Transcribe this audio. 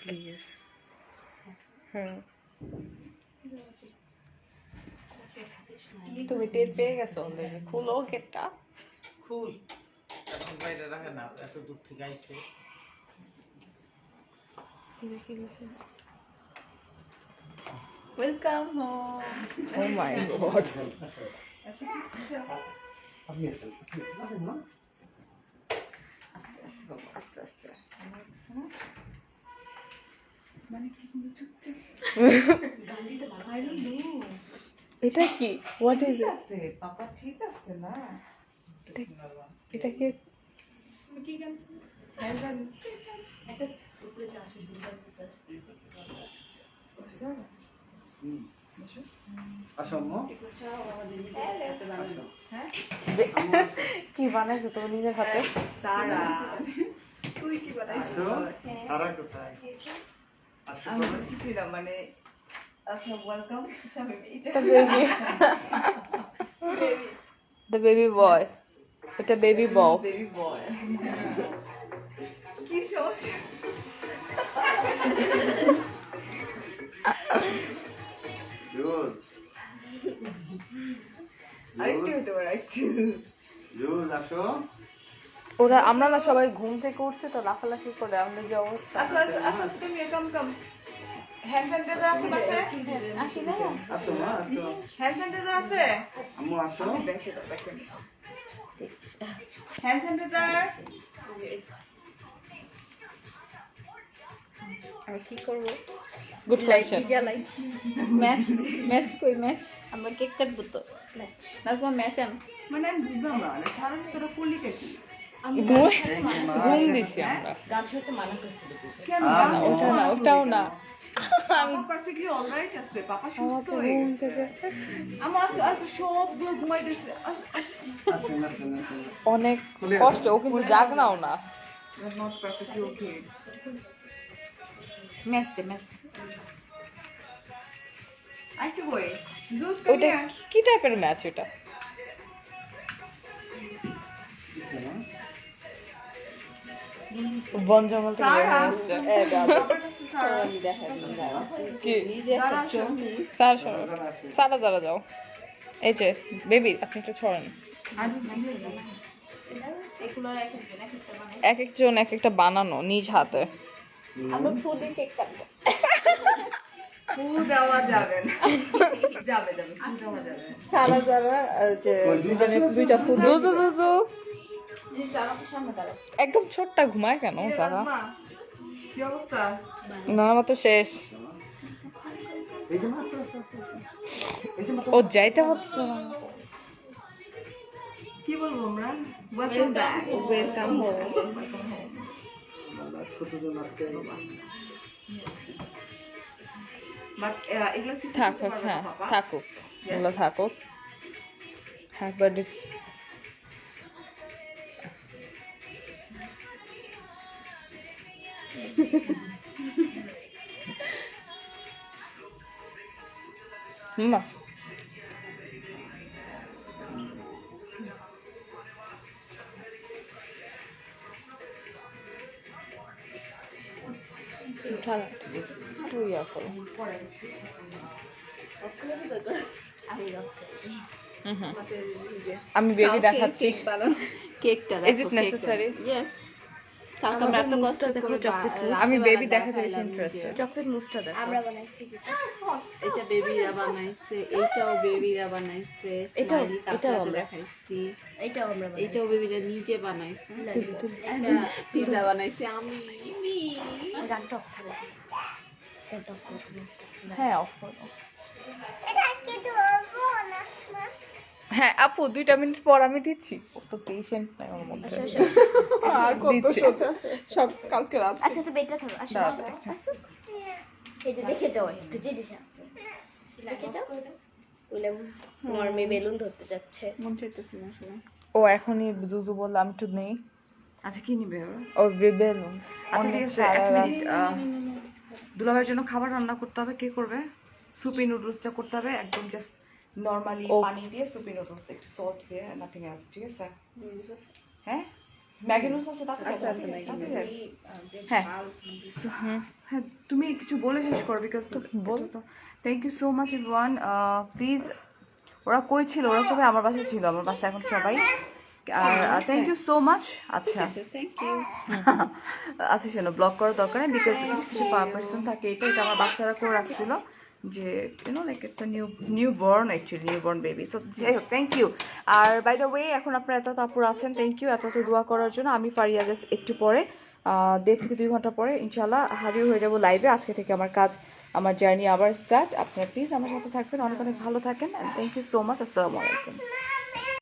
Please তুমি টের পেয়ে গেছো অলরেডি। খুলো গেটটা, খুল। এখন বাইরে রাখে না, এত দূর থেকে আইছে। Welcome home. Oh my god, আপনি আছেন না? আস্তে আস্তে বাবা, আস্তে আস্তে। মানে কি চুপচাপ গালিতে বানাই নো। এটা কি? What is it? আছে পাপা, ঠিক আছে না? এটা কি? কি গান? হ্যাঁ গান। একটা উপরে চাষি দুর্গা পূজা বুঝছো? কি বানাইছো তুমি নিজের হাতে? সারা, তুই কি বানাইছো? সারা কোথায়? আমি বুঝছিলাম মানে। আচ্ছা ওয়েলকাম। এটা বেবি, the baby boy, এটা বেবি বয়। বেবি বয় কি সমস্যা? জোজ আরেকটু হতে পারে, একটু। জোজ আসো। ওরা আমরা না সবাই ঘুম থেকে উঠছে তো লাফালাফি করে আমাদের যে অবস্থা। আচ্ছা তুমি কাম কাম। হ্যান্ড স্যানিটাইজার আছে বাসায়? আসি না। আসো মা, আসো। হ্যান্ড স্যানিটাইজার আছে? আম্মু আসো। দেখে দাও, দেখে। হ্যান্ড স্যানিটাইজার আমি কি করব? Good question. ম্যাচ কই ম্যাচ? আমরা কেক কাটবো তো। ম্যাচ নাজমা ম্যাচ আন। মানে আমি বুঝলাম না, মানে সারা তোরা কলিটা কি? ঘুম দিছি আমরা। গান শুনতে মানা করছিল কেন? ওটা না, ওটাও না। আমি পারফেক্টলি অলরাইট আছে, পাপা সুস্থ হয়ে গেছে। আমার সবগুলো ঘুমাইতেছে। অনেক কষ্ট, ও কিন্তু জাগনাও না। Not perfectly okay. ম্যাচ দে, ম্যাচ। আইটু বই জুস কাম হিয়ার। কি টাইপের ম্যাচ এটা? বন জঙ্গল থেকে বের হয়ে আসছে। সারা যারা যাও। এই যে বেবি, আপনি একটু ছড়েন। এক একজন এক একটা বানানো নিজ হাতে। আমরা ফু দিয়ে কেক কাটবো। ফু দেওয়া যাবে না। যাবে যাবে, ফু দেওয়া যাবে। সারা যারা যে দুইটা ফু জু জু জু জু। একদম ছোট্ট ঘুমায় কেন সারা? কি অবস্থা? না মতো শেষ। ও যাইতে হচ্ছে না। কি বলবো আমরা? Welcome back, welcome home. ছোটজন আছে। বাট এগুলো কি থাকুক? হ্যাঁ থাকুক, এগুলো থাকুক। হ্যাঁ বাট মা তুই এখন আমি বেবি দেখাচ্ছি কেকটা। Is it necessary? ইয়েস। আমরা এত কষ্ট দেখো চকলেট। আমি বেবি দেখাতে বেশি ইন্টারেস্টেড। চকলেট মুসটা দেখো। আমরা বানাইছি যেটা। এটা বেবিরা বানাইছে, এইটাও বেবিরা বানাইছে, স্মাইলি কাপড়ে দেখাইছি। এটাও আমরা বানাইছি। এইটাও বেবিরা নিজে বানাইছে। এটা পিজা বানাইছে আমি। গানটা অফ করো। গানটা অফ করো। হ্যাঁ অফ করো। এটা কি ধরবো না? হ্যাঁ আপু 2 মিনিট পর আমি দিচ্ছি। ও তো পেশেন্ট নাই ওর মধ্যে। আর কত সব কালকে রাত। আচ্ছা তো বেটা থাকো। আসো আসো। এই যে দেখে যাও একটু জিনিস আছে। দেখে যাও। বলে তোমার মেয়ে বেলুন ধরতে যাচ্ছে। মন চাইতেছে না শুনে। ও এখনই জুজু বললাম একটু নেই। আচ্ছা কি নিবে ওরা? ও বেলুন। আচ্ছা ঠিক আছে, 1 মিনিট। দুলাভাইয়ের জন্য খাবার রান্না করতে হবে। কে করবে? সুপি নুডলসটা করতে হবে একদম জাস্ট নরমালি পানি দিয়ে সুপি নুডলস, একটু সল্ট দিয়ে, নাথিং এলস। ঠিক আছে? হ্যাঁ ম্যাগি নুডলস আছে তাতে হ্যাঁ হ্যাঁ তুমি কিছু বলে শেষ করো বিকজ তো বল তো thank you so much everyone please ওরা কই ছিল ওরা সবাই আমার বাসায় ছিল আমার বাসায় এখন সবাই আর থ্যাংক ইউ সো মাচ আচ্ছা থ্যাংক ইউ আচ্ছা শোনো ব্লগ করার দরকার নেই বিকজ কিছু কিছু পার্সন থাকে এটা আমার বাচ্চারা করে রাখছিল যে you know like it's a new born actually new born baby so যাই হোক থ্যাংক ইউ আর বাই দ্য ওয়ে এখন আপনারা এত আপুরা আছেন থ্যাংক ইউ এত দোয়া করার জন্য আমি ফারিয়া জাস্ট একটু পরে 1.5 থেকে 2 ঘন্টা পরে ইনশাল্লাহ হাজির হয়ে যাব লাইভে আজকে থেকে আমার কাজ আমার জার্নি আবার স্টার্ট আপনারা প্লিজ আমার সাথে থাকবেন অনেক অনেক ভালো থাকেন and thank you so much আসসালামু আলাইকুম